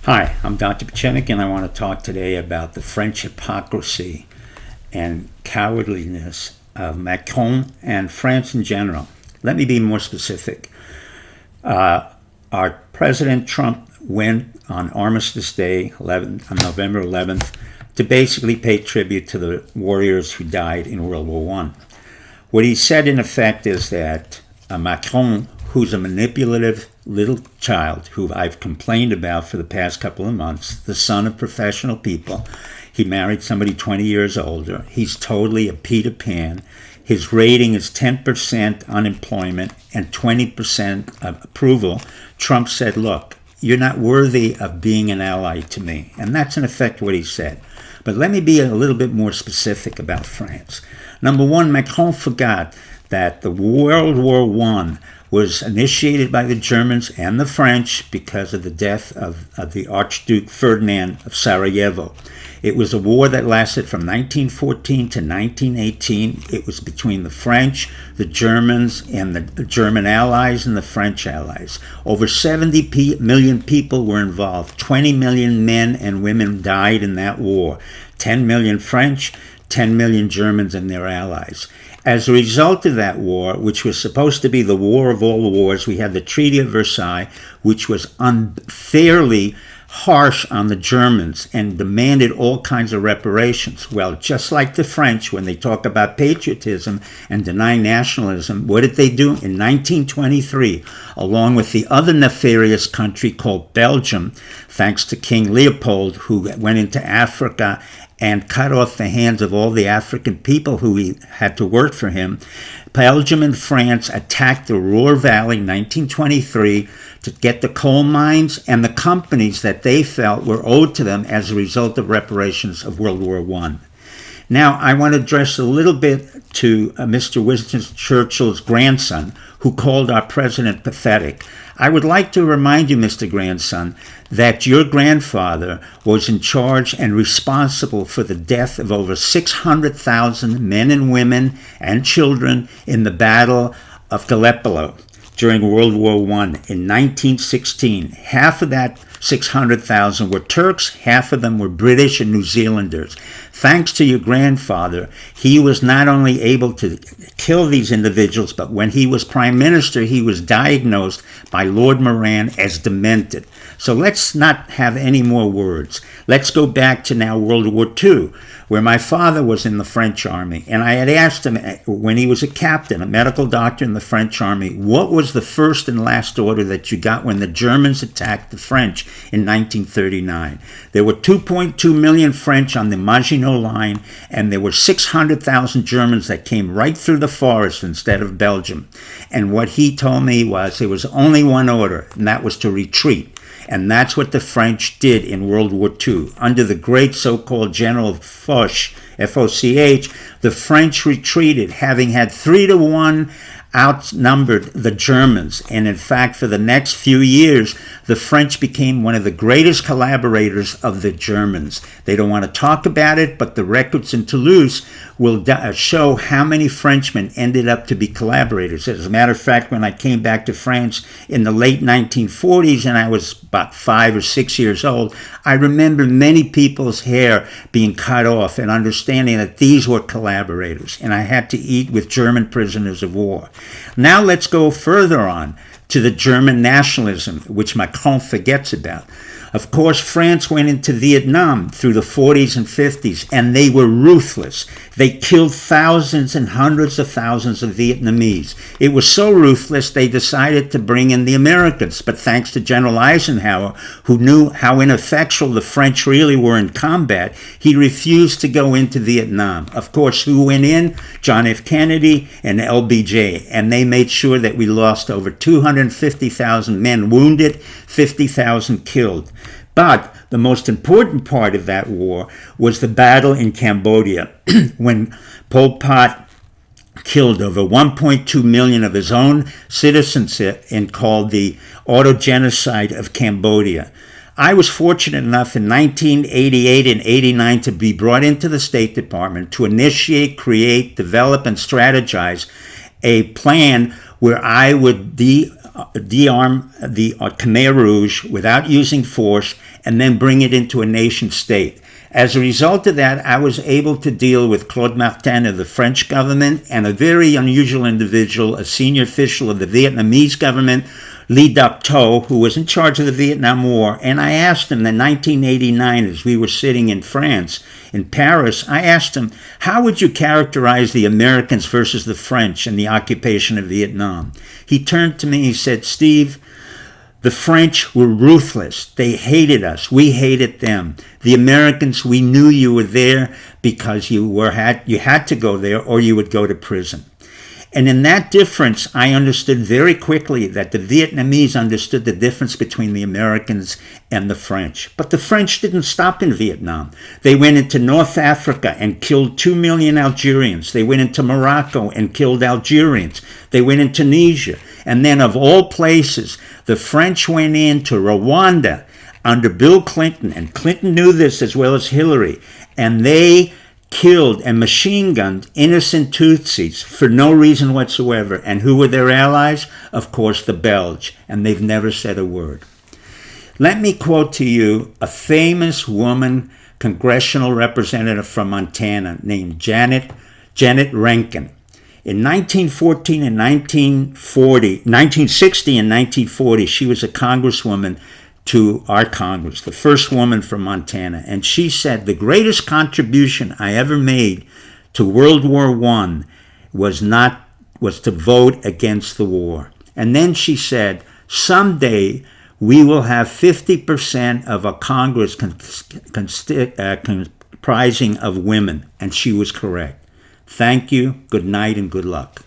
Hi, I'm Dr. Pachenik, and I want to talk today about the French hypocrisy and cowardliness of Macron and France in general. Let me be more specific. Our President Trump went on Armistice Day, on November 11th, to basically pay tribute to the warriors who died in World War I. What he said, in effect, is that Macron, who's a manipulative little child who I've complained about for the past couple of months, the son of professional people. He married somebody 20 years older. He's totally a Peter Pan. His rating is 10% unemployment and 20% of approval. Trump said, look, you're not worthy of being an ally to me. And that's in effect what he said. But let me be a little bit more specific about France. Number one, Macron forgot that the World War I was initiated by the Germans and the French because of the death of the Archduke Ferdinand of Sarajevo. It was a war that lasted from 1914 to 1918. It was between the French, the Germans, and the German allies and the French allies. Over 70 million people were involved. 20 million men and women died in that war. 10 million French, 10 million Germans and their allies. As a result of that war, which was supposed to be the war of all wars, we had the Treaty of Versailles, which was unfairly harsh on the Germans and demanded all kinds of reparations. Well, just like the French, when they talk about patriotism and deny nationalism, what did they do? In 1923, along with the other nefarious country called Belgium, thanks to King Leopold, who went into Africa and cut off the hands of all the African people who had to work for him, Belgium and France attacked the Ruhr Valley in 1923 to get the coal mines and the companies that they felt were owed to them as a result of reparations of World War I. Now, I want to address a little bit to Mr. Winston Churchill's grandson, who called our president pathetic. I would like to remind you, Mr. Grandson, that your grandfather was in charge and responsible for the death of over 600,000 men and women and children in the Battle of Gallipoli during World War I in 1916. Half of that 600,000 were Turks, half of them were British and New Zealanders. Thanks to your grandfather, he was not only able to kill these individuals, but when he was prime minister, he was diagnosed by Lord Moran as demented. So let's not have any more words. Let's go back to now World War II, where my father was in the French army. And I had asked him when he was a captain, a medical doctor in the French army, what was the first and last order that you got when the Germans attacked the French in 1939? There were 2.2 million French on the Maginot Line, and there were 600,000 Germans that came right through the forest instead of Belgium. And what he told me was there was only one order, and that was to retreat. And that's what the French did in World War II. Under the great so-called General Foch, F-O-C-H, the French retreated, having had 3-1 outnumbered the Germans. And in fact, for the next few years, the French became one of the greatest collaborators of the Germans. They don't want to talk about it, but the records in Toulouse will show how many Frenchmen ended up to be collaborators. As a matter of fact, when I came back to France in the late 1940s, and I was about 5 or 6 years old, I remember many people's hair being cut off and understanding that these were collaborators. And I had to eat with German prisoners of war. Now let's go further on to the German nationalism, which Macron forgets about. Of course, France went into Vietnam through the 40s and 50s, and they were ruthless. They killed thousands and hundreds of thousands of Vietnamese. It was so ruthless, they decided to bring in the Americans. But thanks to General Eisenhower, who knew how ineffectual the French really were in combat, he refused to go into Vietnam. Of course, who went in? John F. Kennedy and LBJ. And they made sure that we lost over 250,000 men wounded, 50,000 killed. But the most important part of that war was the battle in Cambodia, when Pol Pot killed over 1.2 million of his own citizens and called the autogenocide of Cambodia. I was fortunate enough in 1988 and 89 to be brought into the State Department to initiate, create, develop, and strategize a plan where I would de-arm the Khmer Rouge without using force, and then bring it into a nation state. As a result of that, I was able to deal with Claude Martin of the French government and a very unusual individual, a senior official of the Vietnamese government, Lee Duc Tho, who was in charge of the Vietnam War. And I asked him in 1989, as we were sitting in France, in Paris, I asked him, how would you characterize the Americans versus the French in the occupation of Vietnam? He turned to me, he said, Steve, the French were ruthless. They hated us. We hated them. The Americans, we knew you were there because you had to go there or you would go to prison. And in that difference, I understood very quickly that the Vietnamese understood the difference between the Americans and the French. But the French didn't stop in Vietnam. They went into North Africa and killed 2 million Algerians. They went into Morocco and killed Algerians. They went into Tunisia. And then of all places, the French went into Rwanda under Bill Clinton. And Clinton knew this as well as Hillary. And they killed and machine gunned innocent Tutsis for no reason whatsoever. And who were their allies? Of course, the Belge. And they've never said a word. Let me quote to you a famous woman congressional representative from Montana named Janet Rankin. In 1960 and 1940, she was a congresswoman to our Congress, the first woman from Montana. And she said, the greatest contribution I ever made to World War I was to vote against the war. And then she said, someday we will have 50% of a Congress comprising of women. And she was correct. Thank you, good night, and good luck.